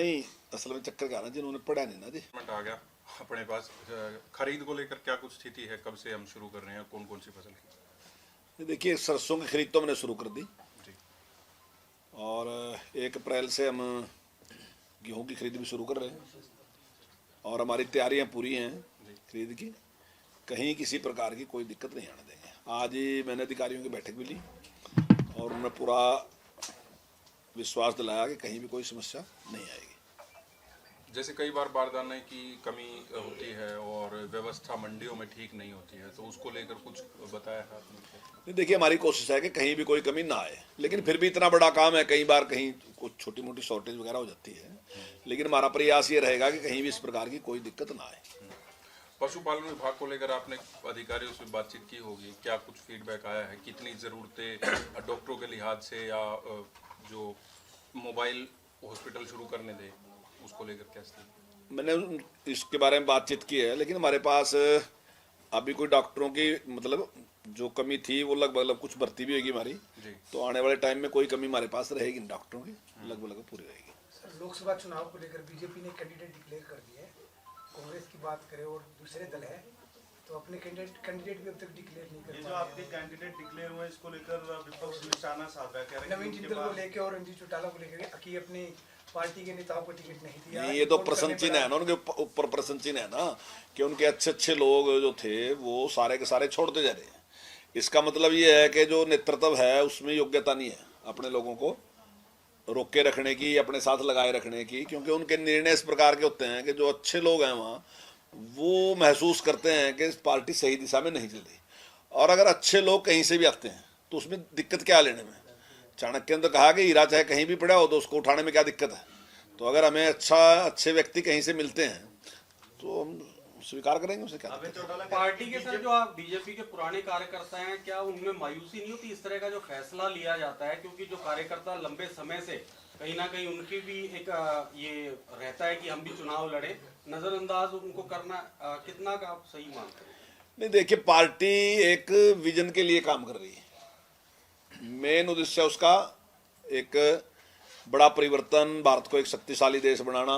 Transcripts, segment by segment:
नहीं, असल में चक्कर क्या है ना, जिन्होंने पढ़ा नहीं ना जी। आ गया अपने पास। खरीद को लेकर क्या कुछ स्थिति है, कब से हम शुरू कर रहे हैं, कौन कौन सी फसल की? देखिए, सरसों की खरीद तो हमने शुरू कर दी जी। और 1 अप्रैल से हम गेहूं की खरीद भी शुरू कर रहे हैं और हमारी तैयारियां पूरी हैं खरीद की। कहीं किसी प्रकार की कोई दिक्कत नहीं आने देंगे। आज ही मैंने अधिकारियों की बैठक भी ली और उन्हें पूरा विश्वास दिलाया कि कहीं भी कोई समस्या नहीं आएगी। जैसे कई बार बारदाने की कमी होती है और व्यवस्था मंडियों में ठीक नहीं होती है, तो उसको लेकर कुछ बताया है आपने? नहीं, देखिए, हमारी कोशिश है कि कहीं भी कोई कमी ना आए, लेकिन फिर भी इतना बड़ा काम है, कई बार कहीं कुछ छोटी मोटी शॉर्टेज वगैरह हो जाती है, लेकिन हमारा प्रयास ये रहेगा कि कहीं भी इस प्रकार की कोई दिक्कत ना आए। पशुपालन विभाग को लेकर आपने अधिकारियों से बातचीत की होगी, क्या कुछ फीडबैक आया है? कितनी ज़रूरतें डॉक्टरों के लिहाज से या जो मोबाइल हॉस्पिटल शुरू करने दे, उसको लेकर क्या स्थिति? मैंने इसके बारे में बातचीत की है, लेकिन हमारे पास अभी कोई डॉक्टरों की मतलब जो कमी थी वो लगभग कुछ भर्ती भी होगी हमारी, तो आने वाले टाइम में कोई कमी हमारे पास रहेगी नहीं, डॉक्टरों की लगभग पूरी रहेगी। सर, लोकसभा चुनाव को लेकर बीजेपी ने कैंडिडेट डिक्लेयर कर दिया है। कांग्रेस की बात करें और दूसरे दल है तो अपने कैंडिडेट भी अब तक डिक्लेयर नहीं कर ये पाए। जो आपके कैंडिडेट डिक्लेयर हुए इसको लेकर विपक्ष निशाना साध रहा है, कह रहे हैं नवीन कि उनके जिंदल को पास लेकर और रंजीत चौटाला को लेकर कि अपनी पार्टी के नेताओं को टिकट नहीं दिया। ये तो प्रश्न चिन्ह है ना, उनके ऊपर प्रश्न चिन्ह है ना कि उनके अच्छे अच्छे लोग जो थे वो सारे के सारे छोड़ते जा रहे हैं। इसका मतलब ये है कि जो नेतृत्व है उसमें योग्यता नहीं है अपने लोगों को रोके रखने की, अपने साथ लगाए रखने की, क्योंकि उनके निर्णय इस प्रकार के होते हैं कि जो अच्छे लोग हैं वहाँ वो महसूस करते हैं कि पार्टी सही दिशा में नहीं चल रही। और अगर अच्छे लोग कहीं से भी आते हैं तो उसमें दिक्कत क्या लेने में? चाणक्य ने तो कहा कि हीरा चाहे कहीं भी पड़ा हो तो उसको उठाने में क्या दिक्कत है। तो अगर हमें अच्छे व्यक्ति कहीं से मिलते हैं तो हम स्वीकार करेंगे, उसे क्या दिक्कत है? पार्टी के सर जो आप बीजेपी के पुराने कार्यकर्ता हैं, क्या उनमें मायूसी नहीं होती इस तरह का जो फैसला लिया जाता है? क्योंकि जो कार्यकर्ता लंबे समय से कहीं ना कहीं उनकी भी एक ये रहता है कि हम भी चुनाव लड़े, नजरअंदाज उनको करना कितना का आप सही मानते हैं? नहीं, देखिए, पार्टी एक विजन के लिए काम कर रही है। मेन उद्देश्य उसका एक बड़ा परिवर्तन, भारत को एक शक्तिशाली देश बनाना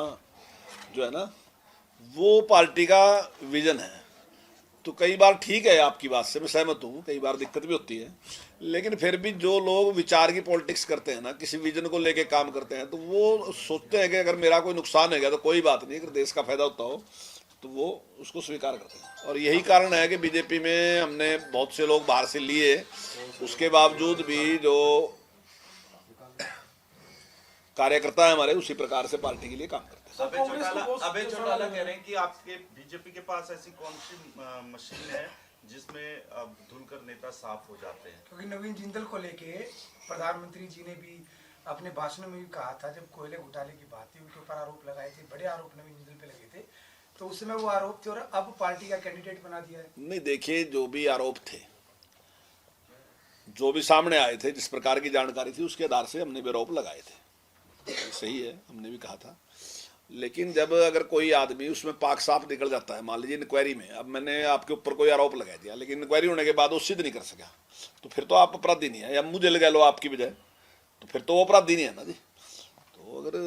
जो है ना, वो पार्टी का विजन है। तो कई बार ठीक है, आपकी बात से मैं सहमत हूँ, कई बार दिक्कत भी होती है, लेकिन फिर भी जो लोग विचार की पॉलिटिक्स करते हैं ना, किसी विजन को लेके काम करते हैं, तो वो सोचते हैं कि अगर मेरा कोई नुकसान हो गया तो कोई बात नहीं, अगर देश का फायदा होता हो तो वो उसको स्वीकार करते हैं। और यही कारण है कि बीजेपी में हमने बहुत से लोग बाहर से लिए, उसके बावजूद भी जो कार्यकर्ता है हमारे उसी प्रकार से पार्टी के लिए काम करते हैं। अभय चौटाला कह रहे हैं कि आपके बीजेपी के पास ऐसी कौन सी मशीन है जिसमें धुलकर नेता साफ हो जाते हैं? क्योंकि नवीन जिंदल को लेके प्रधानमंत्री जी ने भी अपने भाषण में भी कहा था, जब कोयले घोटाले की बात थी उनके ऊपर आरोप लगाए थे, बड़े आरोप नवीन जिंदल पे लगे थे, तो उस समय वो आरोप थे और अब पार्टी का कैंडिडेट बना दिया है। नहीं, देखिए, जो भी आरोप थे, जो भी सामने आए थे, जिस प्रकार की जानकारी थी उसके आधार से हमने भी आरोप लगाए थे, सही है, हमने भी कहा था। लेकिन जब अगर कोई आदमी उसमें पाक साफ निकल जाता है, मान लीजिए इंक्वायरी में, अब मैंने आपके ऊपर कोई आरोप लगा दिया लेकिन इंक्वायरी होने के बाद वो सिद्ध नहीं कर सका, तो फिर तो आप अपराधी नहीं है, या मुझे लगा लो आपकी बजाय, तो फिर तो वो अपराधी नहीं है ना जी। तो अगर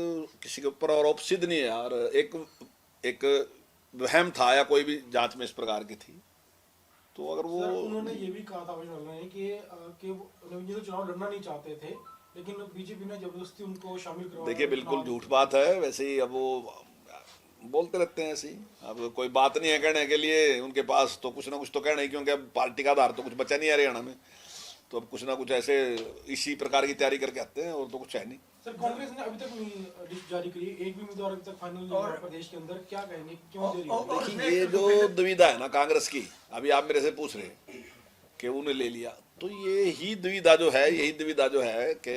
किसी के ऊपर आरोप सिद्ध नहीं है और एक वहम था या कोई भी जांच में इस प्रकार की थी, तो अगर वो उन्होंने ये भी कहा था कि नवीन जी चुनाव लड़ना नहीं चाहते थे, लेकिन बीजेपी ने जबरदस्ती उनको शामिल करवाया। देखिए, बिल्कुल झूठ बात है। वैसे ही अब वो बोलते रहते हैं ऐसे ही, अब कोई बात नहीं है कहने के लिए उनके पास, तो कुछ ना कुछ तो कहना ही, क्योंकि अब पार्टी का आधार तो कुछ बचा नहीं है हरियाणा में, तो अब कुछ ना कुछ ऐसे इसी प्रकार की तैयारी करके आते हैं, और तो कुछ है नहीं। सर, कांग्रेस ने अभी तक नहीं लिस्ट जारी करी, एक भी उम्मीदवार अभी तक फाइनल नहीं हुआ प्रदेश के अंदर, क्या कहेंगे, क्यों देरी है? देखिए, ये जो दुविधा है ना कांग्रेस की, अभी आप मेरे से पूछ रहे हैं कि उन्हें ले लिया, तो यही दुविधा जो है कि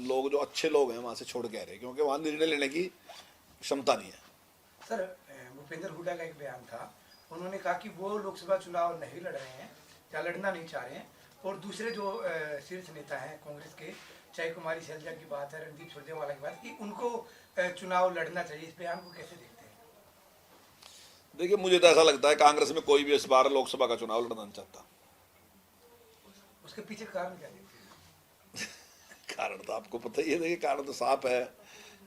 लोग जो अच्छे लोग हैं वहां से छोड़ के आ रहे हैं, क्योंकि वहां निर्णय लेने की क्षमता नहीं है। सर, भूपेंद्र हुड्डा का एक बयान था, उन्होंने कहा कि वो लोकसभा चुनाव नहीं लड़ रहे हैं या लड़ना नहीं चाह रहे हैं, और दूसरे जो शीर्ष नेता हैं कांग्रेस के, चाहे कुमारी शैलजा की बात है, रणदीप सुरजेवाला की बात, कि उनको चुनाव लड़ना चाहिए। इस बयान को कैसे देखते हैं? देखिए, मुझे तो ऐसा लगता है कांग्रेस में कोई भी इस बार लोकसभा का चुनाव लड़ना नहीं चाहता। उसके पीछे कारण क्या देखते हैं? कारण तो आपको पता ही है, देखिए, कारण तो साफ है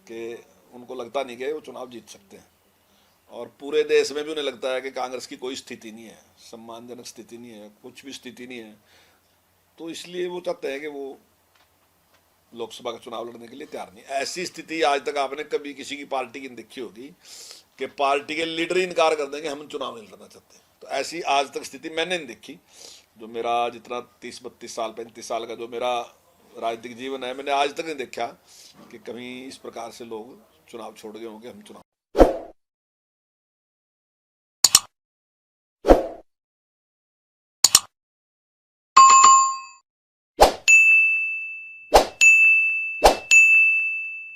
कि उनको लगता नहीं कि वो चुनाव जीत सकते हैं, और पूरे देश में भी उन्हें लगता है कि कांग्रेस की कोई स्थिति नहीं है, सम्मानजनक स्थिति नहीं है, कुछ भी स्थिति नहीं है। तो इसलिए वो चाहते हैं कि वो लोकसभा का चुनाव लड़ने के लिए तैयार नहीं। ऐसी स्थिति आज तक आपने कभी किसी की पार्टी की देखी होगी कि पार्टी के लीडर ही इनकार कर देंगे हम चुनाव नहीं लड़ना चाहते। तो ऐसी आज तक स्थिति मैंने नहीं देखी। जो मेरा जितना 30-32 साल 35 साल का जो मेरा राजनीतिक जीवन है, मैंने आज तक नहीं देखा कि कहीं इस प्रकार से लोग चुनाव छोड़ गए होंगे हम चुनाव